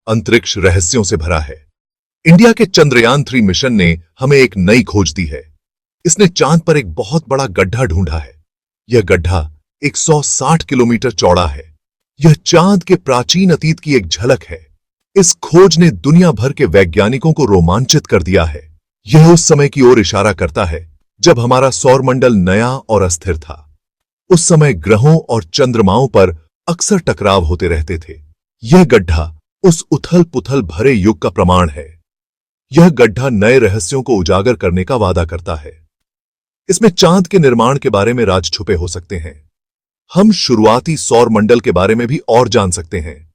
अंतरिक्ष रहस्यों से भरा है। इंडिया के चंद्रयान-3 मिशन ने हमें एक नई खोज दी है। इसने चांद पर एक बहुत बड़ा गड्ढा ढूंढा है। यह गड्ढा 160 किलोमीटर चौड़ा है। यह चांद के प्राचीन अतीत की एक झलक है। इस खोज ने दुनिया भर के वैज्ञानिकों को रोमांचित कर दिया है। यह उस समय की ओर इशारा करता है जब हमारा सौरमंडल नया और अस्थिर था। उस समय ग्रहों और चंद्रमाओं पर अक्सर टकराव होते रहते थे। यह गड्ढा उस उथल-पुथल भरे युग का प्रमाण है। यह गड्ढा नए रहस्यों को उजागर करने का वादा करता है। इसमें चांद के निर्माण के बारे में राज छुपे हो सकते हैं। हम शुरुआती सौरमंडल के बारे में भी और जान सकते हैं।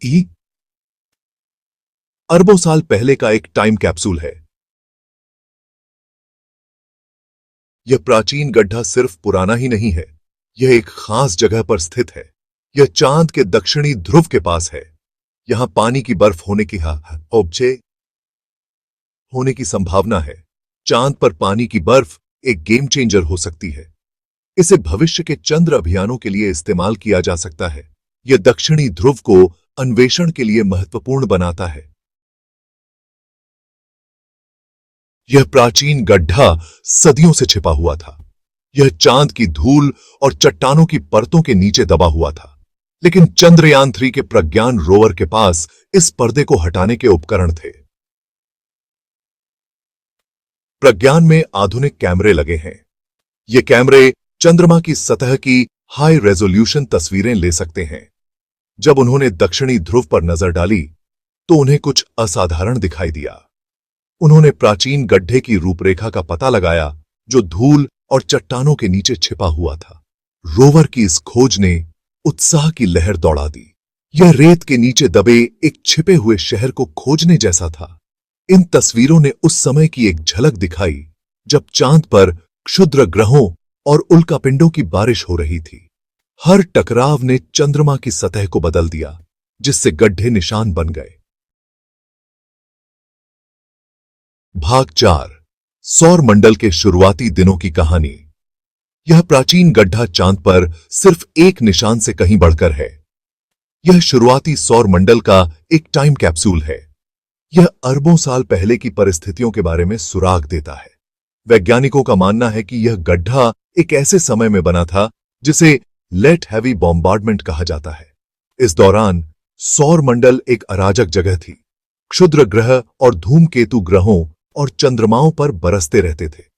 ई अरबों साल पहले का एक टाइम कैप्सूल है। यह प्राचीन गड्ढा सिर्फ पुराना ही नहीं है, यह एक खास जगह पर स्थित है। यह चांद के दक्षिणी ध्रुव के पास है। यहां पानी की बर्फ होने की संभावना है। चांद पर पानी की बर्फ एक गेम चेंजर हो सकती है। इसे भविष्य के चंद्र अभियानों के लिए इस्तेमाल किया जा सकता है। यह दक्षिणी ध्रुव को अन्वेषण के लिए महत्वपूर्ण बनाता है। यह प्राचीन गड्ढा सदियों से छिपा हुआ था। यह चांद की धूल और चट्टानों की परतों के नीचे दबा हुआ था। लेकिन चंद्रयान-3 के प्रज्ञान रोवर के पास इस पर्दे को हटाने के उपकरण थे। प्रज्ञान में आधुनिक कैमरे लगे हैं। ये कैमरे चंद्रमा की सतह की हाई रेजोल्यूशन तस्वीरें ले सकते हैं। जब उन्होंने दक्षिणी ध्रुव पर नजर डाली तो उन्हें कुछ असाधारण दिखाई दिया। उन्होंने प्राचीन गड्ढे की रूपरेखा का पता लगाया जो धूल और चट्टानों के नीचे छिपा हुआ था। रोवर की इस खोज ने उत्साह की लहर दौड़ा दी। यह रेत के नीचे दबे एक छिपे हुए शहर को खोजने जैसा था। इन तस्वीरों ने उस समय की एक झलक दिखाई जब चांद पर क्षुद्र ग्रहों और उल्कापिंडों की बारिश हो रही थी। हर टकराव ने चंद्रमा की सतह को बदल दिया, जिससे गड्ढे निशान बन गए। भाग 4 सौरमंडल के शुरुआती दिनों की कहानी। यह प्राचीन गड्ढा चांद पर सिर्फ एक निशान से कहीं बढ़कर है। यह शुरुआती सौरमंडल का एक टाइम कैप्सूल है। यह अरबों साल पहले की परिस्थितियों के बारे में सुराग देता है। वैज्ञानिकों का मानना है कि यह गड्ढा एक ऐसे समय में बना था जिसे लेट हैवी बॉम्बार्डमेंट कहा जाता है। इस दौरान सौरमंडल एक अराजक जगह थी। क्षुद्र ग्रह और धूमकेतु ग्रहों और चंद्रमाओं पर बरसते रहते थे।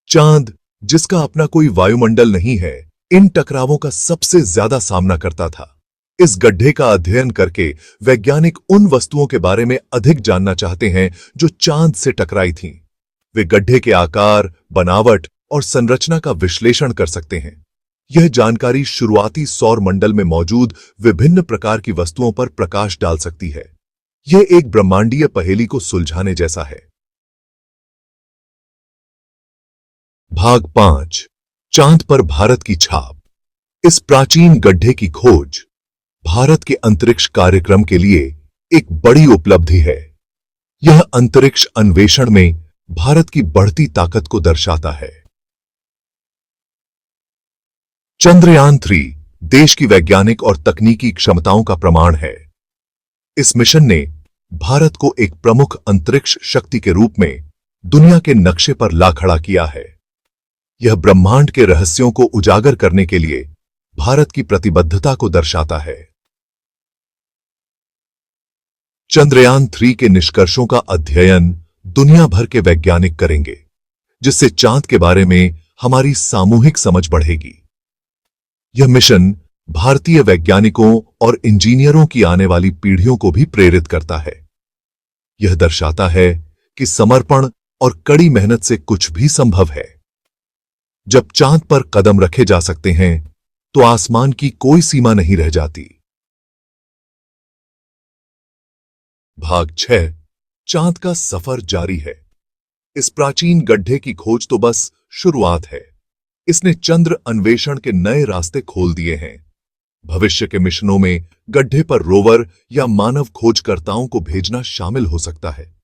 चांद, जिसका अपना कोई वायुमंडल नहीं है, इन टकरावों का सबसे ज्यादा सामना करता था। इस गड्ढे का अध्ययन करके वैज्ञानिक उन वस्तुओं के बारे में अधिक जानना चाहते हैं जो चांद से टकराई थीं। वे गड्ढे के आकार, बनावट और संरचना का विश्लेषण कर सकते हैं। यह जानकारी शुरुआती सौरमंडल में मौजूद विभिन्न प्रकार की वस्तुओं पर प्रकाश डाल सकती है। यह एक ब्रह्मांडीय पहेली को सुलझाने जैसा है। भाग 5 चांद पर भारत की छाप। इस प्राचीन गड्ढे की खोज भारत के अंतरिक्ष कार्यक्रम के लिए एक बड़ी उपलब्धि है। यह अंतरिक्ष अन्वेषण में भारत की बढ़ती ताकत को दर्शाता है। चंद्रयान-3 देश की वैज्ञानिक और तकनीकी क्षमताओं का प्रमाण है। इस मिशन ने भारत को एक प्रमुख अंतरिक्ष शक्ति के रूप में दुनिया के नक्शे पर ला खड़ा किया है। यह ब्रह्मांड के रहस्यों को उजागर करने के लिए भारत की प्रतिबद्धता को दर्शाता है। चंद्रयान-3 के निष्कर्षों का अध्ययन दुनिया भर के वैज्ञानिक करेंगे, जिससे चांद के बारे में हमारी सामूहिक समझ बढ़ेगी। यह मिशन भारतीय वैज्ञानिकों और इंजीनियरों की आने वाली पीढ़ियों को भी प्रेरित करता है। यह दर्शाता है कि समर्पण और कड़ी मेहनत से कुछ भी संभव है। जब चांद पर कदम रखे जा सकते हैं, तो आसमान की कोई सीमा नहीं रह जाती। भाग 6 चांद का सफर जारी है। इस प्राचीन गड्ढे की खोज तो बस शुरुआत है। इसने चंद्र अन्वेषण के नए रास्ते खोल दिए हैं। भविष्य के मिशनों में गड्ढे पर रोवर या मानव खोजकर्ताओं को भेजना शामिल हो सकता है।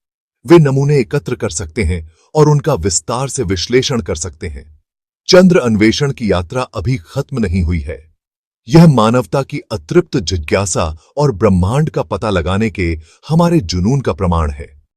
वे नमूने एकत्र कर सकते हैं और उनका विस्तार से विश्लेषण कर सकते हैं। चंद्र अन्वेषण की यात्रा अभी खत्म नहीं हुई है। यह मानवता की अतृप्त जिज्ञासा और ब्रह्मांड का पता लगाने के हमारे जुनून का प्रमाण है।